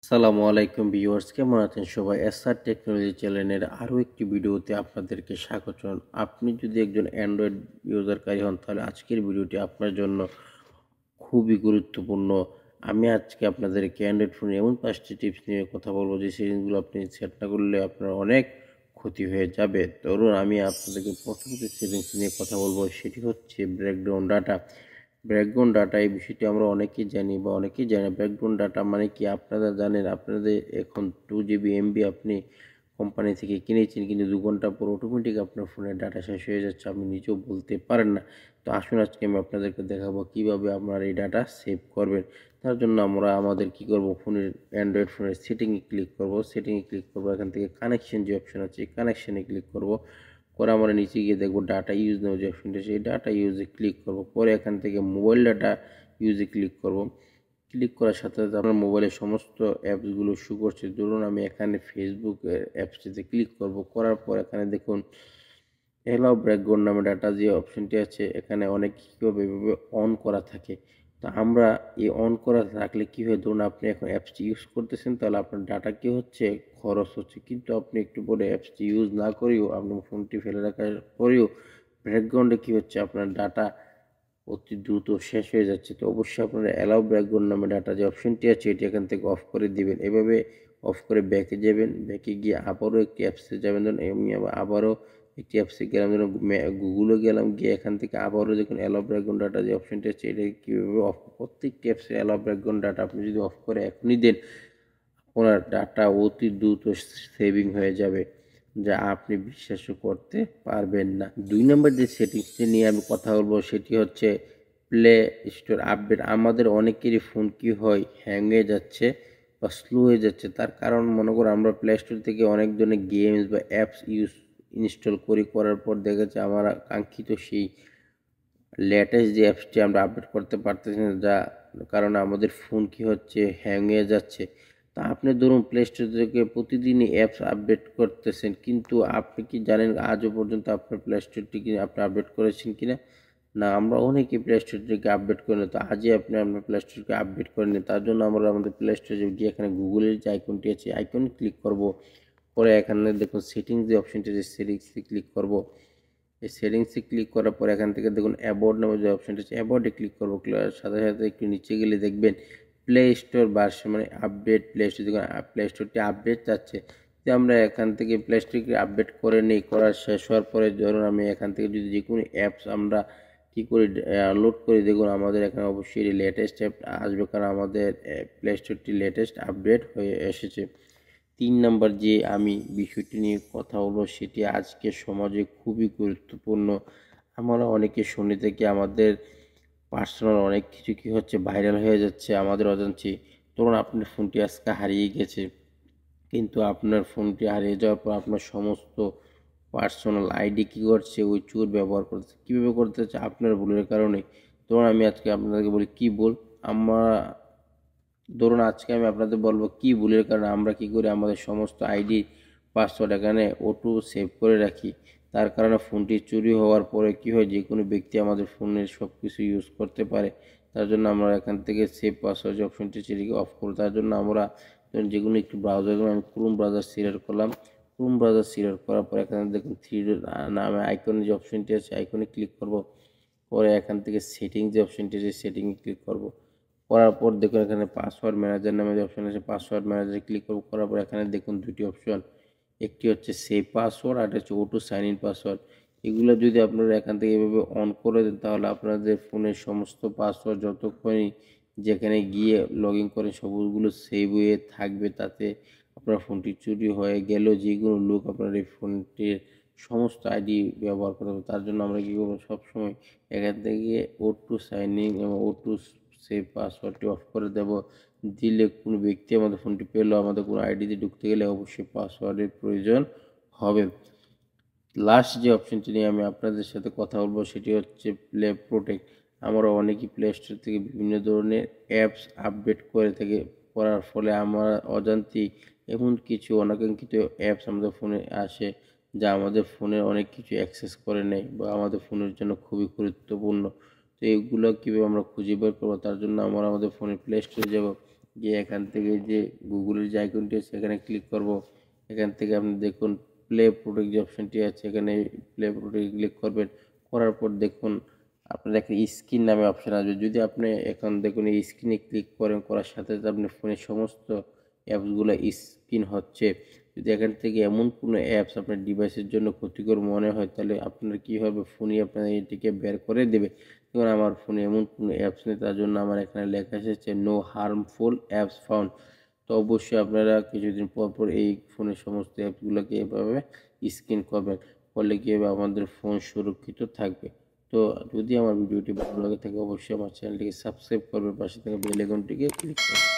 আসসালামু আলাইকুম ভিউয়ার্স, কেমন আছেন সবাই? এসআর টেকনোলজি চ্যানেলের আরও একটি ভিডিওতে আপনাদেরকে স্বাগতম। আপনি যদি একজন অ্যান্ড্রয়েড ইউজারকারী হন তাহলে আজকের ভিডিওটি আপনার জন্য খুবই গুরুত্বপূর্ণ। আমি আজকে আপনাদেরকে অ্যান্ড্রয়েড ফোনে এমন 5টি টিপস নিয়ে কথা বলবো যে সেটিংসগুলো আপনি সেট না করলে আপনার অনেক ক্ষতি হয়ে যাবে। ধরুন আমি আপনাদেরকে প্রথম যে সেটিংস নিয়ে কথা বলবো সেটি হচ্ছে ব্যাকগ্রাউন্ড ডাটা। ব্যাকগ্রাউন্ড ডাটা এই বিষয়টি আমরা অনেকেই জানি বা অনেকেই জানে। ব্যাকগ্রাউন্ড ডাটা মানে কি আপনারা জানেন, আপনাদের এখন 2 GB MB আপনি কোম্পানি থেকে কিনেছেন, কিন্তু 2 ঘন্টা পর অটোমেটিক আপনার ফোনের ডাটা শেষ হয়ে যাচ্ছে, আপনি নিজেও বলতে পারেন না। তো আসুন আজকে আমি আপনাদেরকে দেখাবো কিভাবে আপনারা এই ডাটা সেভ করবেন। তার জন্য আমরা আমাদের কি করব, ফোনের অ্যান্ড্রয়েড ফোনের সেটিংয়ে ক্লিক করব। সেটিংয়ে ক্লিক করব, এখান থেকে কানেকশন যে অপশন আছে এই কানেকশনে ক্লিক করব। পরে আমরা নিচে গিয়ে দেখবো ডাটা ইউজ নাও যে অপশনটা আছে এই ডাটা ইউজে ক্লিক করব। পরে এখান থেকে মোবাইল ডাটা ইউজে ক্লিক করব। ক্লিক করার সাথে সাথে আপনার মোবাইলের সমস্ত অ্যাপসগুলো শো করছে। ধরুন আমি এখানে ফেসবুক অ্যাপসটিতে ক্লিক করব। করার পর এখানে দেখুন এলাও ব্যাকগ্রাউন্ড নামে ডাটা যে অপশনটি আছে এখানে অনেক কীভাবে এভাবে অন করা থাকে। তো আমরা এই অন করা থাকলে কী হয়, ধরুন আপনি এখন অ্যাপসটি ইউজ করতেছেন তাহলে আপনার ডাটা কী হচ্ছে, খরচ হচ্ছে। কিন্তু আপনি একটু পরে অ্যাপসটি ইউজ না করেও, আপনার ফোনটি ফেলে রাখার পরেও ব্যাকগ্রাউন্ডে কী হচ্ছে, আপনার ডাটা অতি দ্রুত শেষ হয়ে যাচ্ছে। তো অবশ্যই আপনারা অ্যালাউ ব্যাকগ্রাউন্ড নামে ডাটা যে অপশনটি আছে এটি এখান থেকে অফ করে দিবেন। এভাবে অফ করে ব্যাকে যাবেন, ব্যাকে গিয়ে আবারও একটি অ্যাপসে যাবেন। ধরুন আমি আবারও একটি অ্যাপসে গেলাম, ধরুন গুগলে গেলাম, গিয়ে এখান থেকে আবারও দেখুন অ্যালাউ ব্যাকগ্রাউন্ড ডাটা যে অপশনটি আছে এটা কীভাবে অফ, প্রত্যেকটি অ্যাপসে অ্যালাউ ব্যাকগ্রাউন্ড ডাটা আপনি যদি অফ করে এখনই দেন আপনার ডাটা অতি দ্রুত সেভিং হয়ে যাবে, যা আপনি বিশ্বাসও করতে পারবেন না। 2 নম্বর যে সেটিংসটি নিয়ে আমি কথা বলবো সেটি হচ্ছে প্লে স্টোর আপডেট। আমাদের অনেকেরই ফোন কি হয়, হ্যাং হয়ে যাচ্ছে বা স্লো হয়ে যাচ্ছে। তার কারণ মনে করো আমরা প্লে স্টোর থেকে অনেক ধরনের গেমস বা অ্যাপস ইনস্টল করার পর দেখা যাচ্ছে আমার কাঙ্ক্ষিত সেই লেটেস্ট যে অ্যাপসটি আমরা আপডেট করতে পারতেছি না, যা কারণে আমাদের ফোন কি হচ্ছে, হ্যাং হয়ে যাচ্ছে। তা আপনি ধরুন প্লে স্টোর থেকে প্রতিদিনই অ্যাপস আপডেট করতেছেন, কিন্তু আপনি কি জানেন আজও পর্যন্ত আপনার প্লে স্টোরটি কি আপনি আপডেট করেছেন কিনা? না, আমরা অনেকেই প্লে স্টোর থেকে আপডেট করি না। তো আজই আপনি আপনার প্লে স্টোরকে আপডেট করে নিন। তার জন্য আমরা আমাদের প্লে স্টোরে গিয়ে এখানে গুগলের যে আইকনটি আছে আইকনে ক্লিক করব। পরে এখানে দেখুন সেটিংস যে অপশনটি আছে সেটিংসে ক্লিক করব। এই সেটিংসে ক্লিক করার পর এখান থেকে দেখুন অ্যাবাউট নামে যে অপশনটা আছে অ্যাবাউটে ক্লিক করবো। সাথে সাথে একটু নিচে গেলে দেখবেন প্লে স্টোর ভার্সন মানে আপডেট, প্লে স্টোর দেখুন প্লে স্টোরটি আপডেট যাচ্ছে। যে আমরা এখান থেকে প্লে স্টোরকে আপডেট করে নিই, করা শেষ হওয়ার পরে ধরুন আমি এখান থেকে যদি যে কোনো অ্যাপস আমরা কী করি লোড করি, দেখুন আমাদের এখানে অবশ্যই লেটেস্ট অ্যাপ আসবে, কারণ আমাদের প্লে স্টোরটি লেটেস্ট আপডেট হয়ে এসেছে। 3 নম্বর যে আমি বিষয়টি নিয়ে কথা বলবো সেটি আজকের সমাজে খুবই গুরুত্বপূর্ণ। আমরা অনেকে শুনে থাকি আমাদের পার্সোনাল অনেক কিছু কি হচ্ছে ভাইরাল হয়ে যাচ্ছে আমাদের অজান্তেই। ধরুন আপনার ফোনটি আজকে হারিয়ে গেছে, কিন্তু আপনার ফোনটি হারিয়ে যাওয়ার পর আপনার সমস্ত পার্সোনাল আইডি কী করছে ওই চোর ব্যবহার করছে। কীভাবে করতেছে? আপনার ভুলের কারণে। ধরুন আমি আজকে আপনাদেরকে বলি কী ভুল, আমরা ধরুন আজকে আমি আপনাদের বলবো কি ভুলের কারণে আমরা কি করি, আমাদের সমস্ত আইডি পাসওয়ার্ড এখানে অটো সেভ করে রাখি। তার কারণে ফোনটি চুরি হওয়ার পরে কি হয়, যে কোনো ব্যক্তি আমাদের ফোনের সব কিছু ইউজ করতে পারে। তার জন্য আমরা এখান থেকে সেভ পাসওয়ার্ড যে অপশনটি সেটিকে অফ করি। তার জন্য আমরা যে কোনো একটি ব্রাউজার, আমি ক্রোম ব্রাউজার সিলেক্ট করলাম। ক্রোম ব্রাউজার সিলেক্ট করার পর এখানে দেখুন থ্রি নামে আইকনের যে অপশনটি আছে আইকনে ক্লিক করব। পরে এখান থেকে সেটিং যে অপশনটি আছে সেটিংয়ে ক্লিক করব। করার পর দেখুন এখানে পাসওয়ার্ড ম্যানেজার নামে যে অপশন আছে পাসওয়ার্ড ম্যানেজারে ক্লিক করব। করার পর এখানে দেখুন দুটি অপশন, একটি হচ্ছে সেভ পাসওয়ার্ড আর হচ্ছে অটো সাইন ইন পাসওয়ার্ড। এগুলো যদি আপনারা এখান থেকে এভাবে অন করে দেন তাহলে আপনাদের ফোনের সমস্ত পাসওয়ার্ড যতক্ষণই যেখানে গিয়ে লগ ইন করেন সবগুলো সেভ হয়ে থাকবে। তাতে আপনার ফোনটি চুরি হয়ে গেলেও যে কোনো লোক আপনার এই ফোনটির সমস্ত আইডি ব্যবহার করতে হবে। তার জন্য আমরা কী করবো, সবসময় এখান থেকে অটো সাইন ইন এবং অটো সেই পাসওয়ার্ডটি অফ করে দেব। দিলে কোনো ব্যক্তি আমাদের ফোনটি পেলো, আমাদের কোনো আইডিতে ঢুকতে গেলে অবশ্যই পাসওয়ার্ডের প্রয়োজন হবে। লাস্ট যে অপশনটি নিয়ে আমি আপনাদের সাথে কথা বলবো সেটি হচ্ছে প্লে প্রোটেক্ট। আমরা অনেকেই প্লে স্টোর থেকে বিভিন্ন ধরনের অ্যাপস আপডেট করে থাকি, করার ফলে আমরা অজান্তেই এমন কিছু অনাকাঙ্ক্ষিত অ্যাপস আমাদের ফোনে আসে যা আমাদের ফোনের অনেক কিছু অ্যাক্সেস করে নেয় বা আমাদের ফোনের জন্য খুবই গুরুত্বপূর্ণ। তো এইগুলো কীভাবে আমরা খুঁজে বের করবো, তার জন্য আমরা আমাদের ফোনে প্লে স্টোরে যাব। গিয়ে এখান থেকে যে গুগলের যে আইকনটি আছে সেখানে ক্লিক করব। এখান থেকে আপনি দেখুন প্লে প্রোটেক্ট যে অপশানটি আছে এখানে প্লে প্রোটেক্ট ক্লিক করবেন। করার পর দেখুন আপনার একটা স্ক্রিন নামে অপশান আসবে। যদি আপনি এখন দেখুন এই স্ক্রিনে ক্লিক করেন, করার সাথে সাথে আপনার ফোনের সমস্ত অ্যাপসগুলো স্ক্রিন হচ্ছে। যদি এখান থেকে এমন কোনো অ্যাপস আপনার ডিভাইসের জন্য ক্ষতিকর মনে হয় তাহলে আপনার কী হবে, ফোনই আপনার এটিকে বের করে দেবে। যেমন আমার ফোনে এমন কোনো অ্যাপস নেই, তার জন্য আমার এখানে লেখা এসেছে নো হার্মফুল অ্যাপস ফাউন্ড। তো অবশ্যই আপনারা কিছুদিন পর পর এই ফোনের সমস্ত অ্যাপসগুলোকে এভাবে স্ক্রিন করবেন, ফলে কী হবে আমাদের ফোন সুরক্ষিত থাকবে। তো যদি আমার ভিডিওটি ভালো লাগে থাকে অবশ্যই আমার চ্যানেলটিকে সাবস্ক্রাইব করবেন, পাশে থাকা বেল আইকনটিকে ক্লিক করবেন।